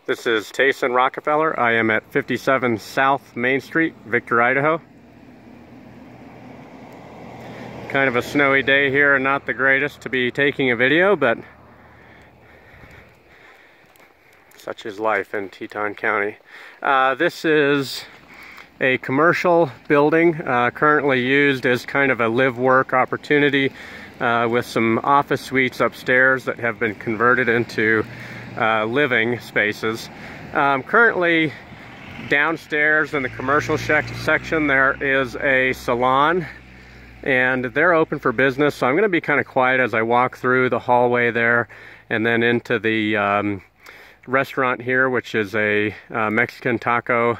This is Tayson Rockefeller. I am at 57 South Main Street, Victor, Idaho. Kind of a snowy day here and not the greatest to be taking a video, but such is life in Teton County. This is a commercial building currently used as kind of a live-work opportunity with some office suites upstairs that have been converted into living spaces. Currently downstairs in the commercial section there is a salon, and they're open for business, so I'm going to be kind of quiet as I walk through the hallway there and then into the restaurant here, which is a Mexican taco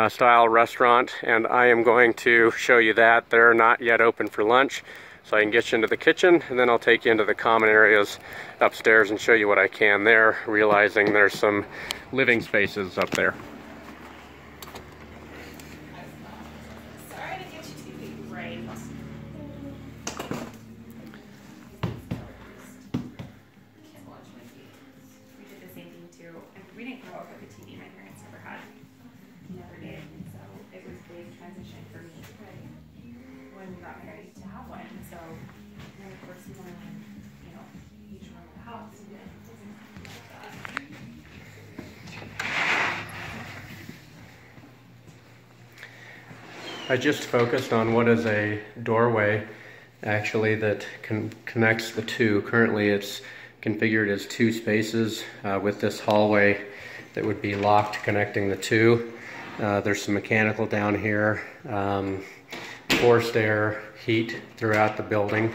style restaurant, and I am going to show you that. They're not yet open for lunch, so I can get you into the kitchen, and then I'll take you into the common areas upstairs and show you what I can there, realizing there's some living spaces up there. Sorry to get you too right. We did the same thing too. We didn't grow up with a TV. My parents never did, and so it was a big transition for me when we got married to have one. So then of course we wanted, each room of the house. I just focused on what is a doorway actually that connects the two. Currently it's configured as two spaces with this hallway that would be locked connecting the two. There's some mechanical down here, forced air, heat throughout the building.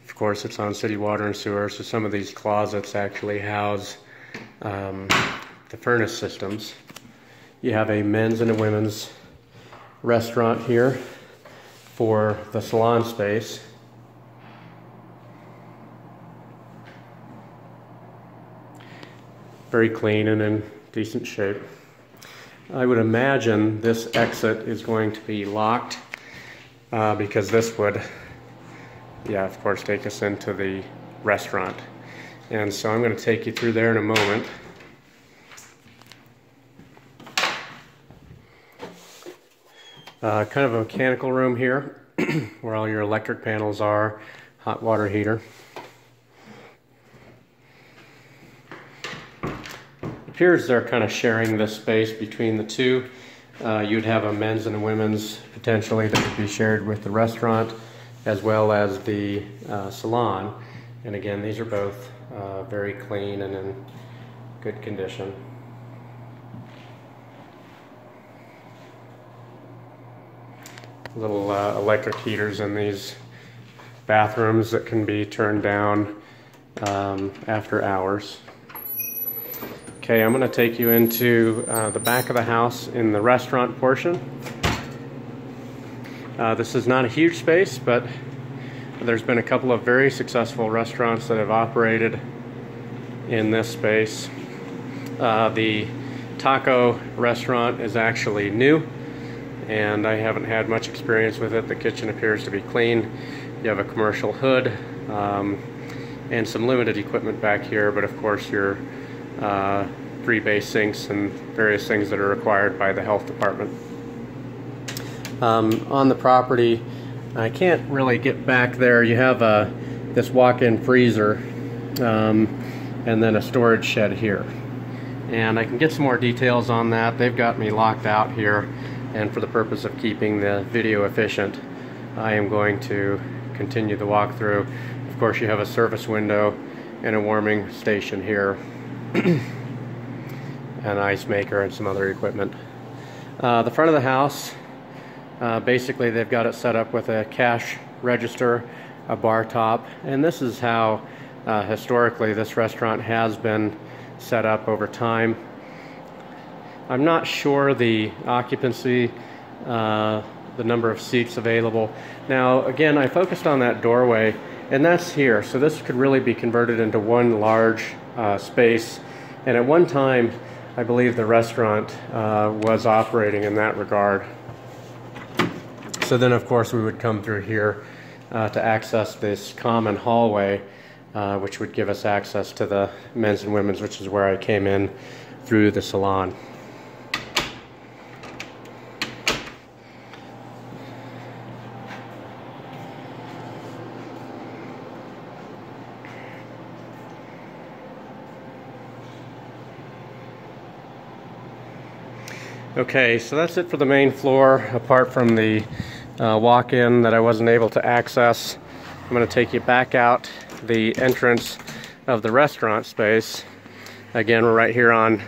Of course it's on city water and sewer, so some of these closets actually house the furnace systems. You have a men's and a women's restaurant here for the salon space. Very clean and in decent shape. I would imagine this exit is going to be locked because this would, of course, take us into the restaurant. And so I'm going to take you through there in a moment. Kind of a mechanical room here where all your electric panels are, hot water heater. Appears they're kind of sharing this space between the two. You'd have a men's and a women's potentially that would be shared with the restaurant as well as the salon. And again, these are both very clean and in good condition. Little electric heaters in these bathrooms that can be turned down after hours. Okay, I'm going to take you into the back of the house in the restaurant portion. This is not a huge space, but there's been a couple of very successful restaurants that have operated in this space. The taco restaurant is actually new, and I haven't had much experience with it. The kitchen appears to be clean. You have a commercial hood and some limited equipment back here, but of course your 3 bay sinks and various things that are required by the health department. On the property, I can't really get back there. You have this walk-in freezer and then a storage shed here. And I can get some more details on that. They've got me locked out here, and for the purpose of keeping the video efficient, I am going to continue the walkthrough. Of course, you have a service window and a warming station here, an ice maker and some other equipment. The front of the house, basically they've got it set up with a cash register, a bar top, and this is how historically this restaurant has been set up over time. I'm not sure the occupancy, the number of seats available. Now again, I focused on that doorway, and that's here, so this could really be converted into one large space. And at one time, I believe the restaurant was operating in that regard. So then of course we would come through here to access this common hallway, which would give us access to the men's and women's, which is where I came in through the salon. Okay, so that's it for the main floor, apart from the walk-in that I wasn't able to access. I'm going to take you back out the entrance of the restaurant space. Again, we're right here on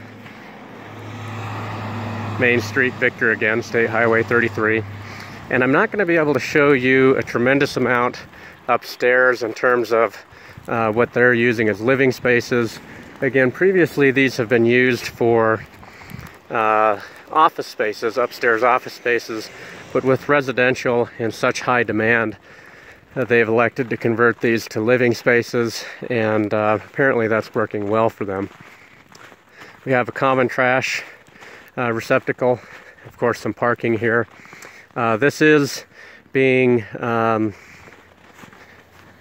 Main Street, Victor again, State Highway 33. And I'm not going to be able to show you a tremendous amount upstairs in terms of what they're using as living spaces. Again, previously these have been used for office spaces, upstairs office spaces, but with residential in such high demand, they've elected to convert these to living spaces, and apparently that's working well for them. We have a common trash receptacle, of course some parking here. This is being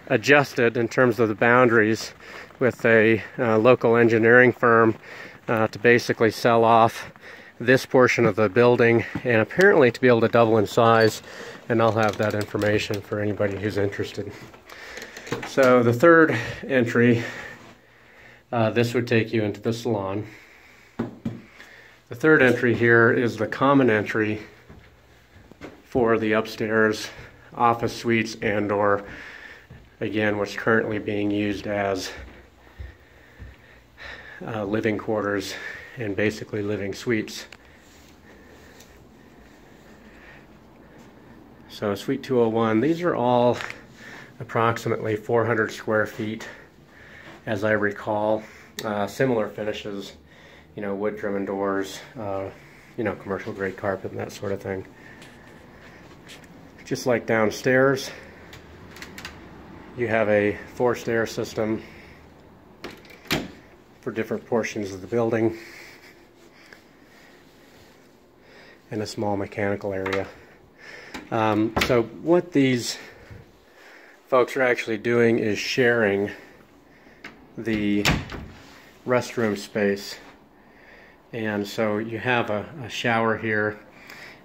adjusted in terms of the boundaries with a local engineering firm to basically sell off this portion of the building, and apparently to be able to double in size, and I'll have that information for anybody who's interested. So the third entry, this would take you into the salon. The third entry here is the common entry for the upstairs office suites and or, again, what's currently being used as living quarters and basically living suites. So Suite 201, these are all approximately 400 square feet, as I recall. Similar finishes, you know, wood trim and doors, you know, commercial grade carpet and that sort of thing. Just like downstairs, you have a 4-stair system for different portions of the building, and a small mechanical area. So what these folks are actually doing is sharing the restroom space. And so you have a shower here,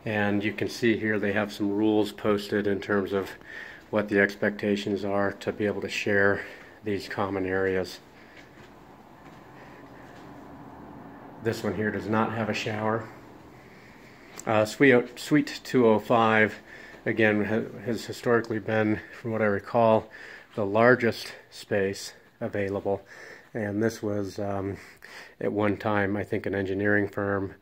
and you can see here they have some rules posted in terms of what the expectations are to be able to share these common areas. This one here does not have a shower. Suite 205, again, has historically been, from what I recall, the largest space available. And this was, at one time, I think, an engineering firm.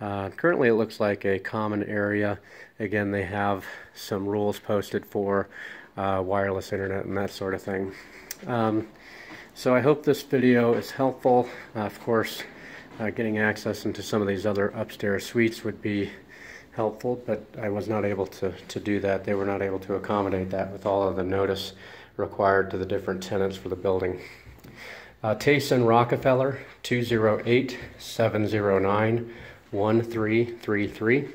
Currently, it looks like a common area. Again, they have some rules posted for wireless internet and that sort of thing. So I hope this video is helpful. Of course, getting access into some of these other upstairs suites would be helpful, but I was not able to do that. They were not able to accommodate that with all of the notice required to the different tenants for the building. Tayson Rockefeller, 208-709-1333.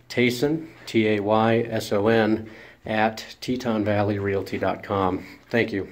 Tayson, Tayson, @TetonValleyRealty.com. Thank you.